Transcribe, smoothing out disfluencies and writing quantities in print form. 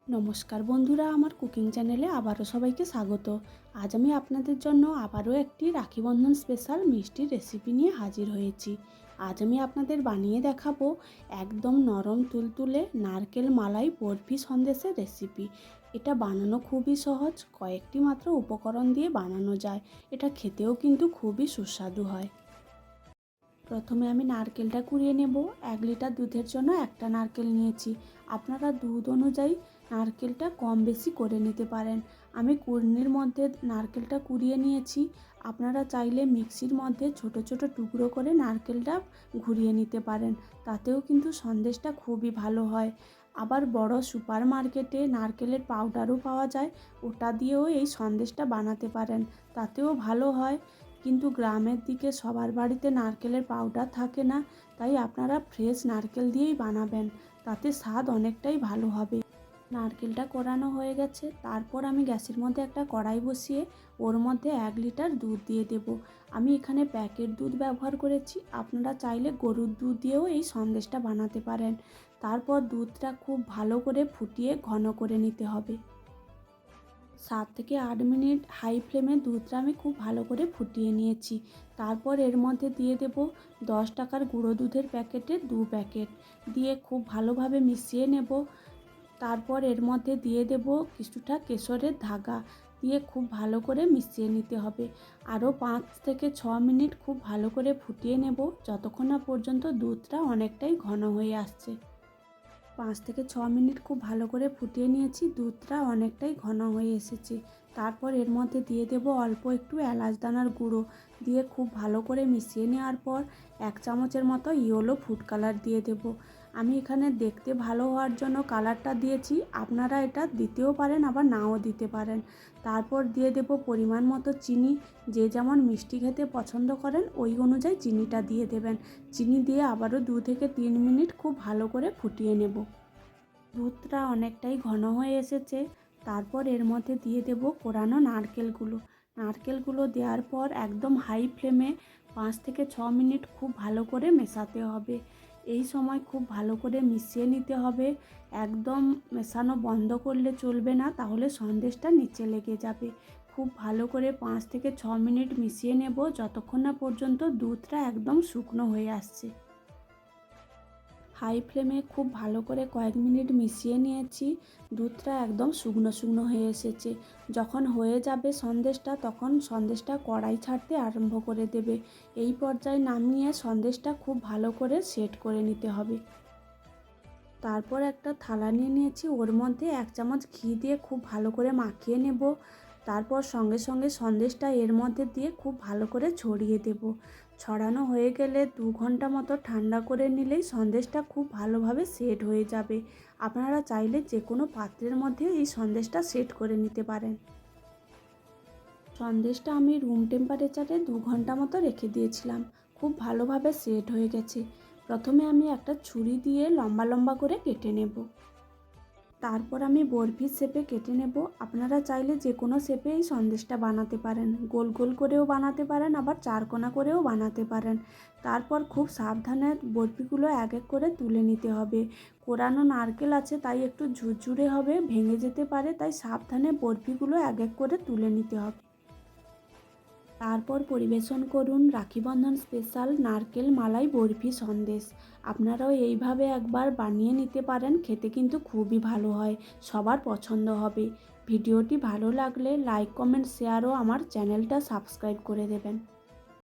নমস্কার বন্ধুরা, আমার কুকিং চ্যানেলে আবারও সবাইকে স্বাগত। আজ আমি আপনাদের জন্য আবারও একটি রাখি বন্ধন স্পেশাল মিষ্টির রেসিপি নিয়ে হাজির হয়েছি। আজ আমি আপনাদের বানিয়ে দেখাবো একদম নরম তুলতুলে নারকেল মালাই বরফি সন্দেশের রেসিপি। এটা বানানো খুবই সহজ, কয়েকটি মাত্র উপকরণ দিয়ে বানানো যায়। এটা খেতেও কিন্তু খুবই সুস্বাদু হয়। প্রথমে আমি নারকেলটা কুড়িয়ে নেব। 1 লিটার দুধের জন্য একটা নারকেল নিয়েছি। আপনারা দুধ অনুযায়ী নারকেলটা কম বেশি করে নিতে পারেন। আমি কুড়নির মধ্যে নারকেলটা কুড়িয়ে নিয়েছি। আপনারা চাইলে মিক্সির মধ্যে ছোট ছোট টুকরো করে নারকেলটা ঘুরিয়ে নিতে পারেন, তাতেও কিন্তু সন্দেশটা খুবই ভালো হয়। আবার বড় সুপার মার্কেটে নারকেলের পাউডারও পাওয়া যায়, ওটা দিয়েও এই সন্দেশটা বানাতে পারেন, তাতেও ভালো হয়। কিন্তু গ্রামের দিকে সবার বাড়িতে নারকেলের পাউডার থাকে না, তাই আপনারা ফ্রেশ নারকেল দিয়েই বানাবেন, তাতে স্বাদ অনেকটাই ভালো হবে। নারকেলটা কোরানো হয়ে গেছে, তারপর আমি গ্যাসের মধ্যে একটা কড়াই বসিয়ে ওর মধ্যে 1 লিটার দুধ দিয়ে দেব। আমি এখানে প্যাকেট দুধ ব্যবহার করেছি, আপনারা চাইলে গরুর দুধ দিয়েও এই সন্দেশটা বানাতে পারেন। তারপর দুধটা খুব ভালো করে ফুটিয়ে ঘন করে নিতে হবে। 7 থেকে 8 মিনিট হাই ফ্লেমে দুধটা আমি খুব ভালো করে ফুটিয়ে নিয়েছি। তারপর এর মধ্যে দিয়ে দেব 10 টাকার গুঁড়ো দুধের প্যাকেটের 2 প্যাকেট, দিয়ে খুব ভালোভাবে মিশিয়ে নেব। তারপর এর মধ্যে দিয়ে দেব কিছুটা কেশরের ধাগা, দিয়ে খুব ভালো করে মিশিয়ে নিতে হবে। আরও 5 থেকে 6 মিনিট খুব ভালো করে ফুটিয়ে নেব, যতক্ষণ না পর্যন্ত দুধটা অনেকটাই ঘন হয়ে আসছে। 5 থেকে 6 মিনিট খুব ভালো করে ফুটিয়ে নিয়েছি, দুধটা অনেকটাই ঘন হয়ে এসেছে। তারপর এর মধ্যে দিয়ে দেব অল্প একটু এলাচ দানার গুঁড়ো, দিয়ে খুব ভালো করে মিশিয়ে নেওয়ার পর 1 চামচের মতো ইয়েলো ফুড কালার দিয়ে দেব। আমি এখানে দেখতে ভালো হওয়ার জন্য কালারটা দিয়েছি, আপনারা এটা দিতেও পারেন আবার নাও দিতে পারেন। তারপর দিয়ে দেব পরিমাণ মতো চিনি, যে যেমন মিষ্টি খেতে পছন্দ করেন ওই অনুযায়ী চিনিটা দিয়ে দেবেন। চিনি দিয়ে আবারও 2 থেকে 3 মিনিট খুব ভালো করে ফুটিয়ে নেব। দুধটা অনেকটাই ঘন হয়ে এসেছে। তারপর এর মধ্যে দিয়ে দেব কোরানো নারকেলগুলো দেওয়ার পর একদম হাই ফ্লেমে 5 থেকে 6 মিনিট খুব ভালো করে মেশাতে হবে। এই সময় খুব ভালো করে মিশিয়ে নিতে হবে, একদম মেশানো বন্ধ করলে চলবে না, তাহলে সন্দেশটা নিচে লেগে যাবে। খুব ভালো করে 5 থেকে 6 মিনিট মিশিয়ে নেব, যতক্ষণ না পর্যন্ত দুধটা একদম শুকনো হয়ে আসছে। হাই ফ্লেমে খুব ভালো করে কয়েক মিনিট মিশিয়ে নিয়েছি, দুধটা একদম শুকনো শুকনো হয়ে এসেছে। যখন হয়ে যাবে সন্দেশটা, তখন সন্দেশটা কড়াই ছাড়তে আরম্ভ করে দেবে। এই পর্যায়ে নামিয়ে সন্দেশটা খুব ভালো করে সেট করে নিতে হবে। তারপর একটা থালা নিয়ে নিয়েছি, ওর মধ্যে 1 চামচ ঘি দিয়ে খুব ভালো করে মাখিয়ে নেব। তারপর সঙ্গে সঙ্গে সন্দেশটা এর মধ্যে দিয়ে খুব ভালো করে ছড়িয়ে দেব। ছড়ানো হয়ে গেলে 2 ঘন্টা মতো ঠান্ডা করে নিলেই সন্দেশটা খুব ভালোভাবে সেট হয়ে যাবে। আপনারা চাইলে যে কোনো পাত্রের মধ্যে এই সন্দেশটা সেট করে নিতে পারেন। সন্দেশটা আমি রুম টেম্পারেচারে 2 ঘন্টা মতো রেখে দিয়েছিলাম, খুব ভালোভাবে সেট হয়ে গেছে। প্রথমে আমি একটা ছুরি দিয়ে লম্বা লম্বা করে কেটে নেব। তারপর আমি বরফির শেপে কেটে নেব। আপনারা চাইলে যে কোনো শেপে এই সন্দেশটা বানাতে পারেন, গোল গোল করেও বানাতে পারেন, আবার চারকোনা করেও বানাতে পারেন। তারপর খুব সাবধানে বরফিগুলো এক এক করে তুলে নিতে হবে। কোরানো নারকেল আছে তাই একটু ঝুরঝুরে হবে, ভেঙে যেতে পারে, তাই সাবধানে বরফিগুলো এক এক করে তুলে নিতে হবে। তারপর পরিবেশন করুন রাখি বন্ধন স্পেশাল নারকেল মালাই বরফি সন্দেশ। আপনারাও এইভাবে একবার বানিয়ে নিতে পারেন, খেতে কিন্তু খুবই ভালো হয়, সবার পছন্দ হবে। ভিডিওটি ভালো লাগলে লাইক কমেন্ট শেয়ার ও আমার চ্যানেলটা সাবস্ক্রাইব করে দেবেন।